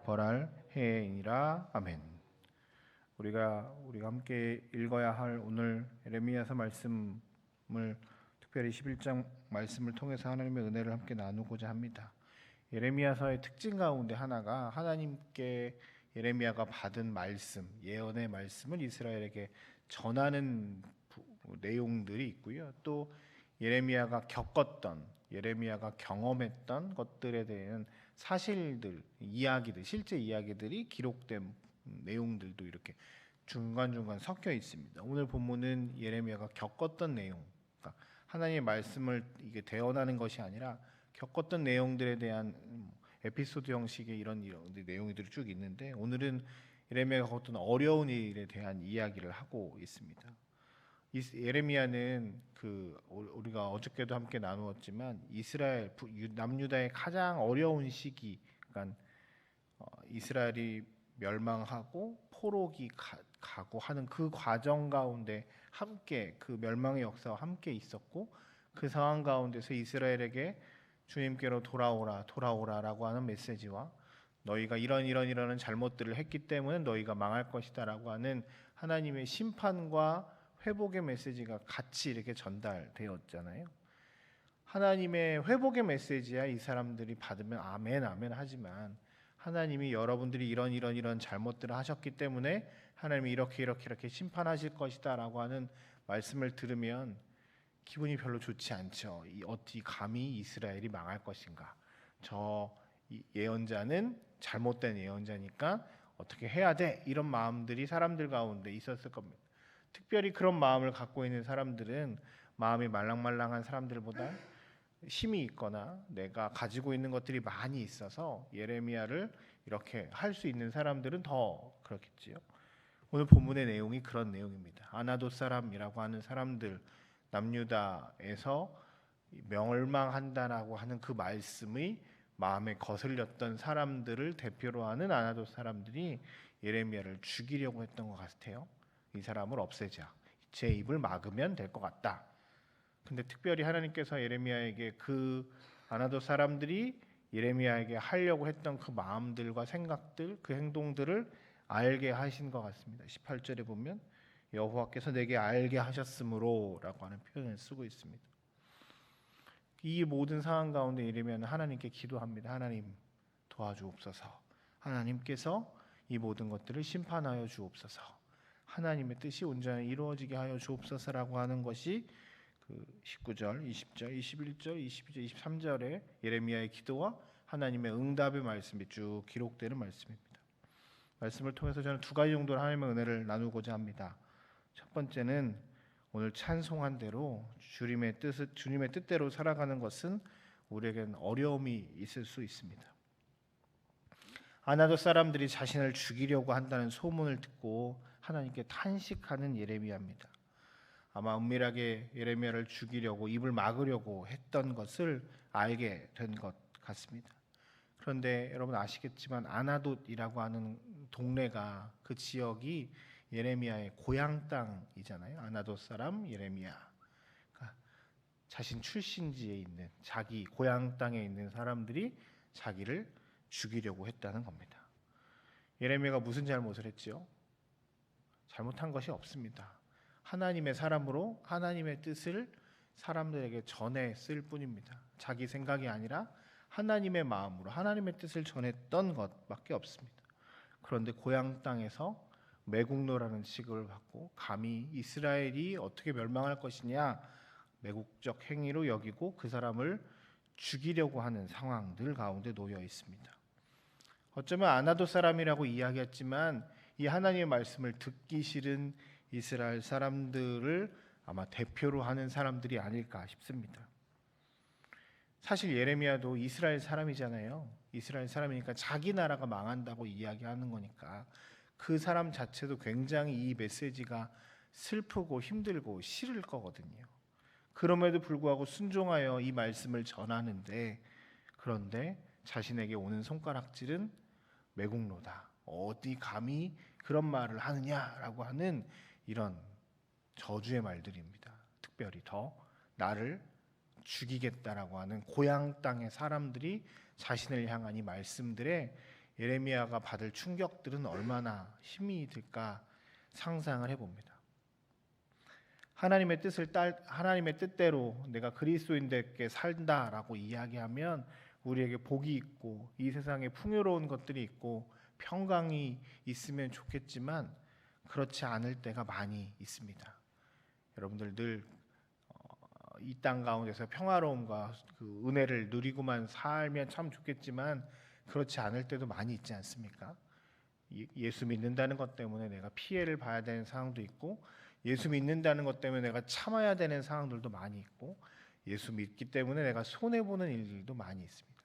벌할 해이니라. 아멘. 우리가 함께 읽어야 할 오늘 예레미야서 말씀을 특별히 11장 말씀을 통해서 하나님의 은혜를 함께 나누고자 합니다. 예레미야서의 특징 가운데 하나가 하나님께 예레미야가 받은 말씀, 예언의 말씀을 이스라엘에게 전하는 내용들이 있고요. 또 예레미야가 겪었던, 예레미야가 경험했던 것들에 대한 사실들, 이야기들, 실제 이야기들이 기록된 내용들도 이렇게 중간중간 섞여 있습니다. 오늘 본문은 예레미야가 겪었던 내용, 그러니까 하나님의 말씀을 이게 대언하는 것이 아니라 겪었던 내용들에 대한 에피소드 형식의 이런 내용들이 쭉 있는데, 오늘은 예레미야가 겪었던 어려운 일에 대한 이야기를 하고 있습니다. 예레미야는 우리가 어저께도 함께 나누었지만 이스라엘 남유다의 가장 어려운 시기, 그러니까 이스라엘이 멸망하고 포로기 가고 하는 그 과정 가운데 함께 그 멸망의 역사와 함께 있었고, 그 상황 가운데서 이스라엘에게 주님께로 돌아오라라고 하는 메시지와 너희가 이런 잘못들을 했기 때문에 너희가 망할 것이다라고 하는 하나님의 심판과 회복의 메시지가 같이 이렇게 전달되었잖아요. 하나님의 회복의 메시지야 이 사람들이 받으면 아멘 하지만, 하나님이 여러분들이 이런 잘못들을 하셨기 때문에 하나님이 이렇게 심판하실 것이다라고 하는 말씀을 들으면 기분이 별로 좋지 않죠. 어찌 감히 이스라엘이 망할 것인가? 저 예언자는 잘못된 예언자니까 어떻게 해야 돼? 이런 마음들이 사람들 가운데 있었을 겁니다. 특별히 그런 마음을 갖고 있는 사람들은 마음이 말랑말랑한 사람들보다 힘이 있거나 내가 가지고 있는 것들이 많이 있어서 예레미야를 이렇게 할 수 있는 사람들은 더 그렇겠지요. 오늘 본문의 내용이 그런 내용입니다. 아나돗 사람이라고 하는 사람들, 남유다에서 멸망한다라고 하는 그 말씀이 마음에 거슬렸던 사람들을 대표로 하는 아나돗 사람들이 예레미야를 죽이려고 했던 것 같아요. 이 사람을 없애자, 제 입을 막으면 될 것 같다. 근데 특별히 하나님께서 예레미야에게 그 아나돗 사람들이 예레미야에게 하려고 했던 그 마음들과 생각들, 그 행동들을 알게 하신 것 같습니다. 18절에 보면 여호와께서 내게 알게 하셨으므로라고 하는 표현을 쓰고 있습니다. 이 모든 상황 가운데 예레미야는 하나님께 기도합니다. 하나님 도와주옵소서. 하나님께서 이 모든 것들을 심판하여 주옵소서. 하나님의 뜻이 온전히 이루어지게 하여 주옵소서라고 하는 것이 19절, 20절, 21절, 22절, 23절의 예레미야의 기도와 하나님의 응답의 말씀이 쭉 기록되는 말씀입니다. 말씀을 통해서 저는 두 가지 정도로 하나님의 은혜를 나누고자 합니다. 첫 번째는 오늘 찬송한 대로 주님의 뜻대로 살아가는 것은 우리에겐 어려움이 있을 수 있습니다. 아나돗 사람들이 자신을 죽이려고 한다는 소문을 듣고 하나님께 탄식하는 예레미야입니다. 아마 은밀하게 예레미야를 죽이려고 입을 막으려고 했던 것을 알게 된 것 같습니다. 그런데 여러분 아시겠지만 아나돗이라고 하는 동네가, 그 지역이 예레미야의 고향 땅이잖아요. 아나돗 사람 예레미야, 그러니까 자신 출신지에 있는 자기 고향 땅에 있는 사람들이 자기를 죽이려고 했다는 겁니다. 예레미야가 무슨 잘못을 했죠? 잘못한 것이 없습니다. 하나님의 사람으로 하나님의 뜻을 사람들에게 전했을 뿐입니다. 자기 생각이 아니라 하나님의 마음으로 하나님의 뜻을 전했던 것밖에 없습니다. 그런데 고향 땅에서 매국노라는 취급을 받고 감히 이스라엘이 어떻게 멸망할 것이냐 매국적 행위로 여기고 그 사람을 죽이려고 하는 상황들 가운데 놓여 있습니다. 어쩌면 아나돗 사람이라고 이야기했지만 이 하나님의 말씀을 듣기 싫은 이스라엘 사람들을 아마 대표로 하는 사람들이 아닐까 싶습니다. 사실 예레미야도 이스라엘 사람이잖아요. 이스라엘 사람이니까 자기 나라가 망한다고 이야기하는 거니까 그 사람 자체도 굉장히 이 메시지가 슬프고 힘들고 싫을 거거든요. 그럼에도 불구하고 순종하여 이 말씀을 전하는데, 그런데 자신에게 오는 손가락질은 매국노다. 어디 감히 그런 말을 하느냐라고 하는 이런 저주의 말들입니다. 특별히 더 나를 죽이겠다라고 하는 고향 땅의 사람들이 자신을 향한 이 말씀들에 예레미야가 받을 충격들은 얼마나 힘이 들까 상상을 해봅니다. 하나님의 뜻대로 내가 그리스도인들께 산다라고 이야기하면 우리에게 복이 있고 이 세상에 풍요로운 것들이 있고 평강이 있으면 좋겠지만 그렇지 않을 때가 많이 있습니다. 여러분들 늘 이 땅 가운데서 평화로움과 그 은혜를 누리고만 살면 참 좋겠지만 그렇지 않을 때도 많이 있지 않습니까? 예수 믿는다는 것 때문에 내가 피해를 봐야 되는 상황도 있고, 예수 믿는다는 것 때문에 내가 참아야 되는 상황들도 많이 있고, 예수 믿기 때문에 내가 손해보는 일들도 많이 있습니다.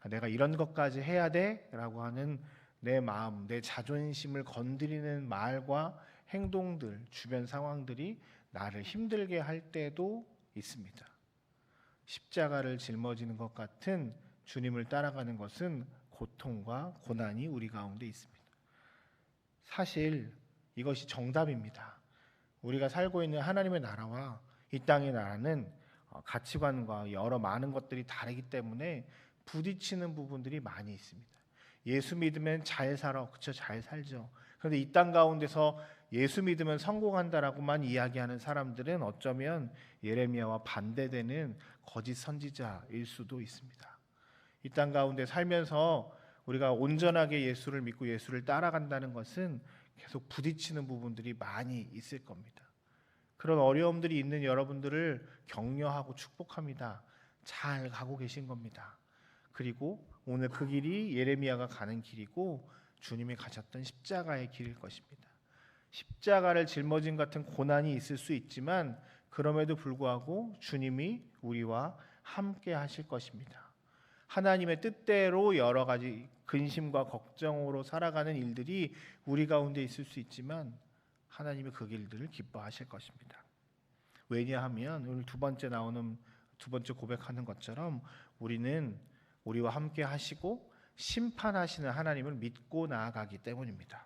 내가 이런 것까지 해야 돼라고 하는 내 마음, 내 자존심을 건드리는 말과 행동들, 주변 상황들이 나를 힘들게 할 때도 있습니다. 십자가를 짊어지는 것 같은 주님을 따라가는 것은 고통과 고난이 우리 가운데 있습니다. 사실 이것이 정답입니다. 우리가 살고 있는 하나님의 나라와 이 땅의 나라는 가치관과 여러 많은 것들이 다르기 때문에 부딪히는 부분들이 많이 있습니다. 예수 믿으면 잘 살아, 그쵸? 잘 살죠. 그런데 이 땅 가운데서 예수 믿으면 성공한다라고만 이야기하는 사람들은 어쩌면 예레미야와 반대되는 거짓 선지자일 수도 있습니다. 이 땅 가운데 살면서 우리가 온전하게 예수를 믿고 예수를 따라간다는 것은 계속 부딪히는 부분들이 많이 있을 겁니다. 그런 어려움들이 있는 여러분들을 격려하고 축복합니다. 잘 가고 계신 겁니다. 그리고 오늘 그 길이 예레미야가 가는 길이고 주님이 가셨던 십자가의 길일 것입니다. 십자가를 짊어진 같은 고난이 있을 수 있지만 그럼에도 불구하고 주님이 우리와 함께 하실 것입니다. 하나님의 뜻대로 여러 가지 근심과 걱정으로 살아가는 일들이 우리 가운데 있을 수 있지만 하나님이 그 길들을 기뻐하실 것입니다. 왜냐하면 오늘 두 번째 고백하는 것처럼 우리는 우리와 함께 하시고 심판하시는 하나님을 믿고 나아가기 때문입니다.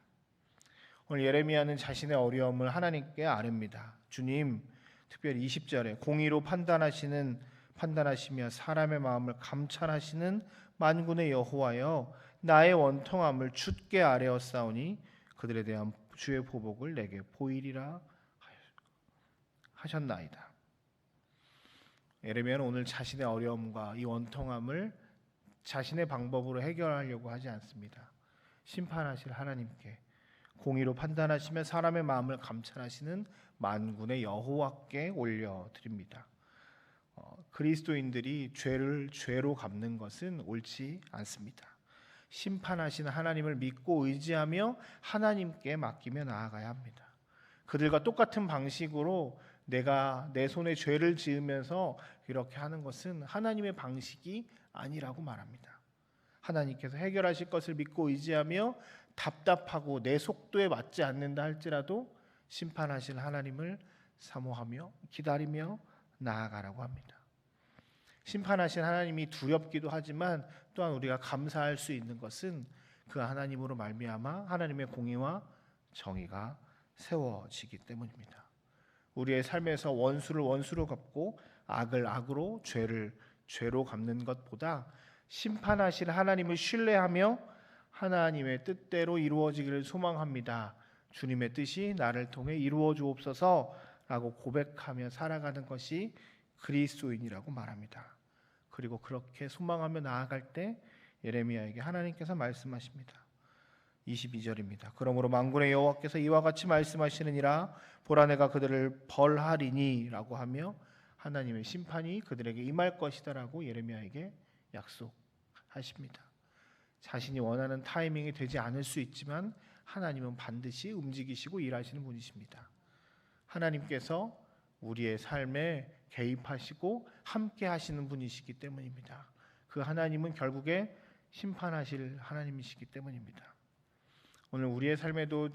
오늘 예레미야는 자신의 어려움을 하나님께 아뢰입니다. 주님, 특별히 20절에 공의로 판단하시며 사람의 마음을 감찰하시는 만군의 여호와여, 나의 원통함을 주께 아뢰었사오니 그들에 대한 주의 보복을 내게 보이리라 하셨나이다. 예레미야는 오늘 자신의 어려움과 이 원통함을 자신의 방법으로 해결하려고 하지 않습니다. 심판하실 하나님께, 공의로 판단하시며 사람의 마음을 감찰하시는 만군의 여호와께 올려드립니다. 그리스도인들이 죄를 죄로 갚는 것은 옳지 않습니다. 심판하시는 하나님을 믿고 의지하며 하나님께 맡기며 나아가야 합니다. 그들과 똑같은 방식으로 내가 내 손에 죄를 지으면서 이렇게 하는 것은 하나님의 방식이 아니라고 말합니다. 하나님께서 해결하실 것을 믿고 의지하며 답답하고 내 속도에 맞지 않는다 할지라도 심판하실 하나님을 사모하며 기다리며 나아가라고 합니다. 심판하신 하나님이 두렵기도 하지만 또한 우리가 감사할 수 있는 것은 그 하나님으로 말미암아 하나님의 공의와 정의가 세워지기 때문입니다. 우리의 삶에서 원수를 원수로 갚고 악을 악으로 죄를 죄로 갚는 것보다 심판하실 하나님을 신뢰하며 하나님의 뜻대로 이루어지기를 소망합니다. 주님의 뜻이 나를 통해 이루어 주옵소서라고 고백하며 살아가는 것이 그리스도인이라고 말합니다. 그리고 그렇게 소망하며 나아갈 때 예레미야에게 하나님께서 말씀하십니다. 22절입니다. 그러므로 만군의 여호와께서 이와 같이 말씀하시느니라, 보라 내가 그들을 벌하리니 라고 하며 하나님의 심판이 그들에게 임할 것이다라고 예레미야에게 약속하십니다. 자신이 원하는 타이밍이 되지 않을 수 있지만 하나님은 반드시 움직이시고 일하시는 분이십니다. 하나님께서 우리의 삶에 개입하시고 함께 하시는 분이시기 때문입니다. 그 하나님은 결국에 심판하실 하나님이시기 때문입니다. 오늘 우리의 삶에도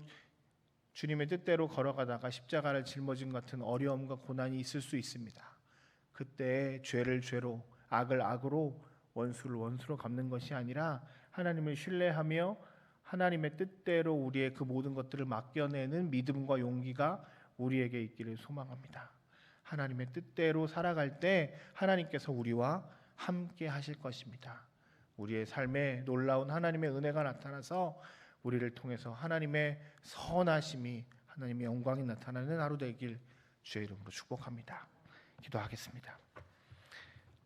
주님의 뜻대로 걸어가다가 십자가를 짊어진 같은 어려움과 고난이 있을 수 있습니다. 그때 죄를 죄로, 악을 악으로, 원수를 원수로 갚는 것이 아니라 하나님을 신뢰하며 하나님의 뜻대로 우리의 그 모든 것들을 맡겨내는 믿음과 용기가 우리에게 있기를 소망합니다. 하나님의 뜻대로 살아갈 때 하나님께서 우리와 함께 하실 것입니다. 우리의 삶에 놀라운 하나님의 은혜가 나타나서 우리를 통해서 하나님의 선하심이, 하나님의 영광이 나타나는 하루 되길 주의 이름으로 축복합니다. 기도하겠습니다.